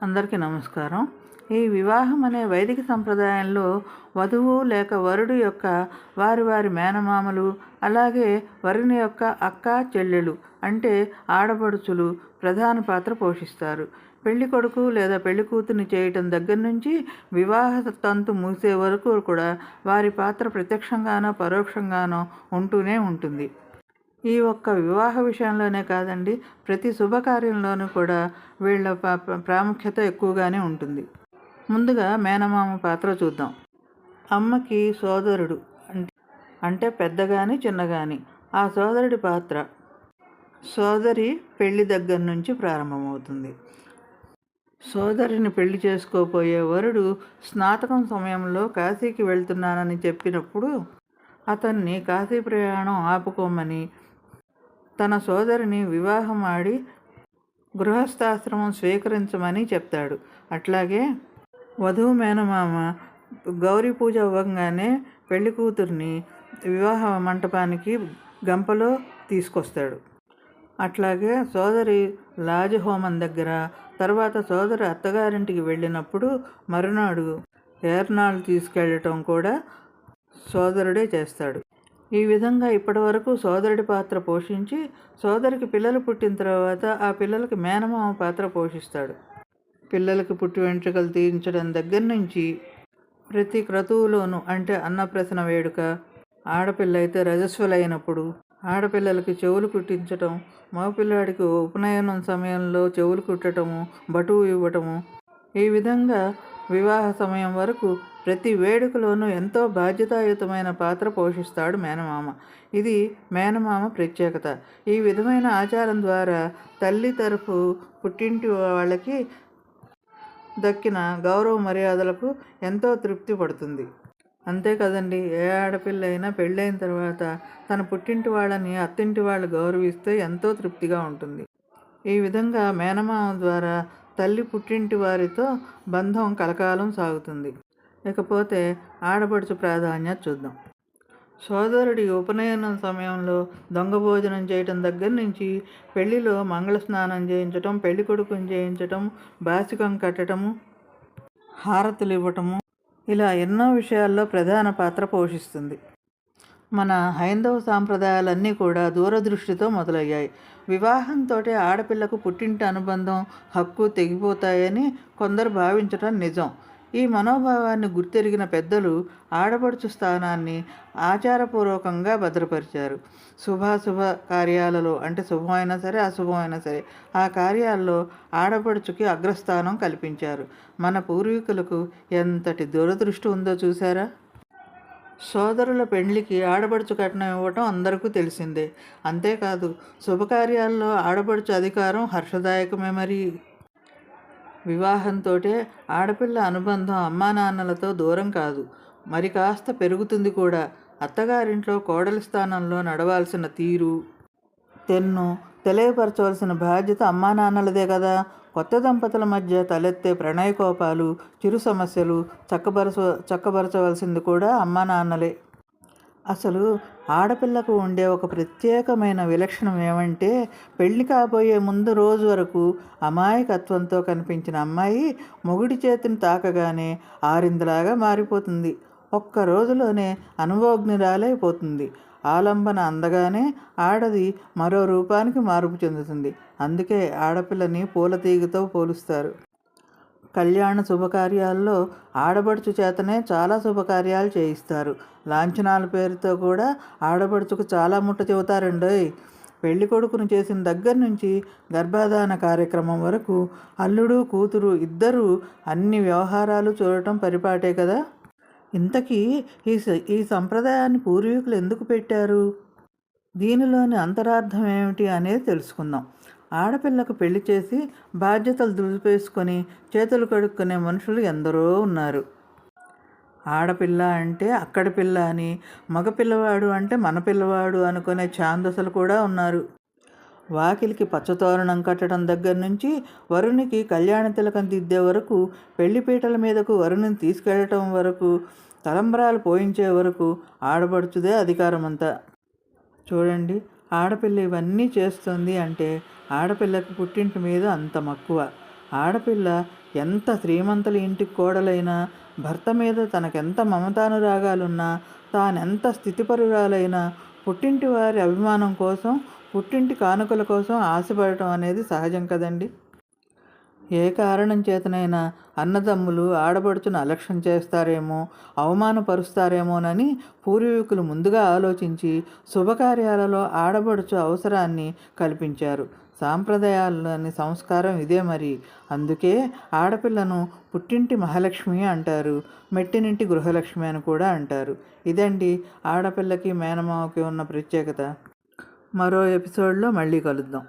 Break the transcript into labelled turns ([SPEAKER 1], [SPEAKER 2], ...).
[SPEAKER 1] అందరికీ నమస్కారం. ఈ వివాహం అనే వైదిక సంప్రదాయంలో వధువు లేక వరుడు యొక్క వారి వారి మేనమామలు, అలాగే వరుని యొక్క అక్క చెల్లెలు అంటే ఆడపడుచులు ప్రధాన పాత్ర పోషిస్తారు. పెళ్లి కొడుకు లేదా పెళ్లి కూతుర్ని చేయటం దగ్గర నుంచి వివాహ తంతు ముగిసే వరకు కూడా వారి పాత్ర ప్రత్యక్షంగానో పరోక్షంగానో ఉంటూనే ఉంటుంది. ఈ ఒక్క వివాహ విషయంలోనే కాదండి, ప్రతి శుభకార్యంలోనూ కూడా వీళ్ళ ప్రాముఖ్యత ఎక్కువగానే ఉంటుంది. ముందుగా మేనమామ పాత్ర చూద్దాం. అమ్మకి సోదరుడు అంటే పెద్ద కానీ చిన్న కానీ ఆ సోదరుడి పాత్ర సోదరి పెళ్లి దగ్గర నుంచి ప్రారంభమవుతుంది. సోదరిని పెళ్లి చేసుకోపోయే వరుడు స్నాతకం సమయంలో కాశీకి వెళ్తున్నానని చెప్పినప్పుడు అతన్ని కాశీ ప్రయాణం ఆపుకోమని, తన సోదరిని వివాహం ఆడి గృహస్థాశ్రమం స్వీకరించమని చెప్తాడు. అట్లాగే వధువు మేనమామ గౌరీ పూజ అవ్వగానే పెళ్లి కూతుర్ని వివాహ మంటపానికి గంపలో తీసుకొస్తాడు. అట్లాగే సోదరి లాజహోమం దగ్గర, తర్వాత సోదరి అత్తగారింటికి వెళ్ళినప్పుడు మరునాడు ఏర్నాళ్ళు తీసుకెళ్ళటం కూడా సోదరుడే చేస్తాడు. ఈ విధంగా ఇప్పటివరకు సోదరుడి పాత్ర పోషించి, సోదరికి పిల్లలు పుట్టిన తర్వాత ఆ పిల్లలకి మేనమామ పాత్ర పోషిస్తాడు. పిల్లలకి పుట్టి వెంట్రుకలు తీయించడం దగ్గర నుంచి ప్రతి క్రతువులోనూ అంటే అన్నప్రసన వేడుక, ఆడపిల్ల అయితే రజస్వలైనప్పుడు ఆడపిల్లలకి చెవులు కుట్టించటం, మగపిల్లాడికి ఉపనయనం సమయంలో చెవులు కుట్టటము, బటువు ఇవ్వటము, ఈ విధంగా వివాహ సమయం వరకు ప్రతి వేడుకలోనూ ఎంతో బాధ్యతాయుతమైన పాత్ర పోషిస్తాడు మేనమామ. ఇది మేనమామ ప్రత్యేకత. ఈ విధమైన ఆచారం ద్వారా తల్లి తరఫు పుట్టింటి వాళ్ళకి దక్కిన గౌరవ మర్యాదలకు ఎంతో తృప్తి పడుతుంది. అంతే కదండి, ఏ ఆడపిల్ల అయినా పెళ్ళైన తర్వాత తన పుట్టింటి వాళ్ళని అత్తింటి వాళ్ళు గౌరవిస్తే ఎంతో తృప్తిగా ఉంటుంది. ఈ విధంగా మేనమామ ద్వారా తల్లి పుట్టింటి వారితో బంధం కలకాలం సాగుతుంది. ఇకపోతే ఆడపడుచు ప్రాధాన్యత చూద్దాం. సోదరుడి ఉపనయనం సమయంలో దొంగ భోజనం చేయటం దగ్గర నుంచి పెళ్లిలో మంగళ స్నానం చేయించటం, పెళ్లి కొడుకుని చేయించటం, బాసికం కట్టడము, హారతులు ఇవ్వటము, ఇలా ఎన్నో విషయాల్లో ప్రధాన పాత్ర పోషిస్తుంది. మన హైందవ సాంప్రదాయాలన్నీ కూడా దూరదృష్టితో మొదలయ్యాయి. వివాహంతో ఆడపిల్లకు పుట్టింటి అనుబంధం, హక్కు తెగిపోతాయని కొందరు భావించటం నిజం. ఈ మనోభావాన్ని గుర్తెరిగిన పెద్దలు ఆడపడుచు స్థానాన్ని ఆచారపూర్వకంగా భద్రపరిచారు. శుభాశుభ కార్యాలలో అంటే శుభమైనా సరే అశుభమైనా సరే ఆ కార్యాల్లో ఆడపడుచుకి అగ్రస్థానం కల్పించారు. మన పూర్వీకులకు ఎంతటి దూరదృష్టి ఉందో చూసారా. సోదరుల పెళ్లికి ఆడపడుచు కట్నం ఇవ్వటం అందరికీ తెలిసిందే. అంతేకాదు, శుభకార్యాల్లో ఆడపడుచు అధికారం హర్షదాయకమే. మరి వివాహంతో ఆడపిల్ల అనుబంధం అమ్మా నాన్నలతో దూరం కాదు, మరి కాస్త పెరుగుతుంది కూడా. అత్తగారింట్లో కోడలి స్థానంలో నడవాల్సిన తీరు, తెన్ను తెలియపరచవలసిన బాధ్యత అమ్మా నాన్నలదే కదా. కొత్త దంపతుల మధ్య తలెత్తే ప్రణయకోపాలు, చిరు సమస్యలు చక్కబరచవలసింది కూడా అమ్మా నాన్నలే. అసలు ఆడపిల్లకు ఉండే ఒక ప్రత్యేకమైన విలక్షణం ఏమంటే, పెళ్లి కాబోయే ముందు రోజు వరకు అమాయకత్వంతో కనిపించిన అమ్మాయి మొగుడి చేతిని తాకగానే ఆరిందలాగా మారిపోతుంది. ఒక్క రోజులోనే అనుభవజ్ఞురాలైపోతుంది. ఆలంబన అందగానే ఆడది మరో రూపానికి మార్పు చెందుతుంది. అందుకే ఆడపిల్లని పూలతీగతో పోలుస్తారు. కళ్యాణ శుభకార్యాల్లో ఆడపడుచు చేతనే చాలా శుభకార్యాలు చేయిస్తారు. లాంఛనాల పేరుతో కూడా ఆడపడుచుకు చాలా ముట్ట చెబుతారండోయ్. పెళ్లి కొడుకును చేసిన దగ్గర నుంచి గర్భాధాన కార్యక్రమం వరకు అల్లుడు కూతురు ఇద్దరూ అన్ని వ్యవహారాలు చూడటం పరిపాటే కదా. ఇంతకీ ఈ సంప్రదాయాన్ని పూర్వీకులు ఎందుకు పెట్టారు? దీనిలోని అంతరార్థం ఏమిటి అనేది తెలుసుకుందాం. ఆడపిల్లకు పెళ్లి చేసి బాధ్యతలు దులిపేసుకొని చేతులు కడుక్కునే మనుషులు ఎందరో ఉన్నారు. ఆడపిల్ల అంటే అక్కడి పిల్ల అని, మగపిల్లవాడు అంటే మన పిల్లవాడు అనుకునే ఛాందసులు కూడా ఉన్నారు. వాకిలికి పచ్చతోరణం కట్టడం దగ్గర నుంచి వరునికి కళ్యాణ తిలకం దిద్దే వరకు, పెళ్లిపీటల మీదకు వరుణిని తీసుకెళ్లటం వరకు, తలంబ్రాలు పోయించే వరకు ఆడపడుచుదే అధికారమంతా. చూడండి, ఆడపిల్ల ఇవన్నీ చేస్తుంది అంటే ఆడపిల్లకి పుట్టింటి మీద అంత మక్కువ. ఆడపిల్ల ఎంత శ్రీమంతుల ఇంటికి కోడలైనా, భర్త మీద తనకెంత మమతానురాగాలున్నా, తానెంత స్థితిపరురాలైనా పుట్టింటి వారి అభిమానం కోసం, పుట్టింటి కానుకల కోసం ఆశపడటం అనేది సహజం కదండి. ఏ కారణం చేతనైనా అన్నదమ్ములు ఆడపడుచును అలక్ష్యం చేస్తారేమో, అవమానపరుస్తారేమోనని పూర్వీకులు ముందుగా ఆలోచించి శుభకార్యాలలో ఆడపడుచు అవసరాన్ని కల్పించారు. సాంప్రదాయాల్లోని సంస్కారం ఇదే మరి. అందుకే ఆడపిల్లను పుట్టింటి మహాలక్ష్మి అంటారు, మెట్టినింటి గృహలక్ష్మి అని కూడా అంటారు. ఇదండి ఆడపిల్లకి మేనమామకి ఉన్న ప్రత్యేకత. మరో ఎపిసోడ్లో మళ్ళీ కలుద్దాం.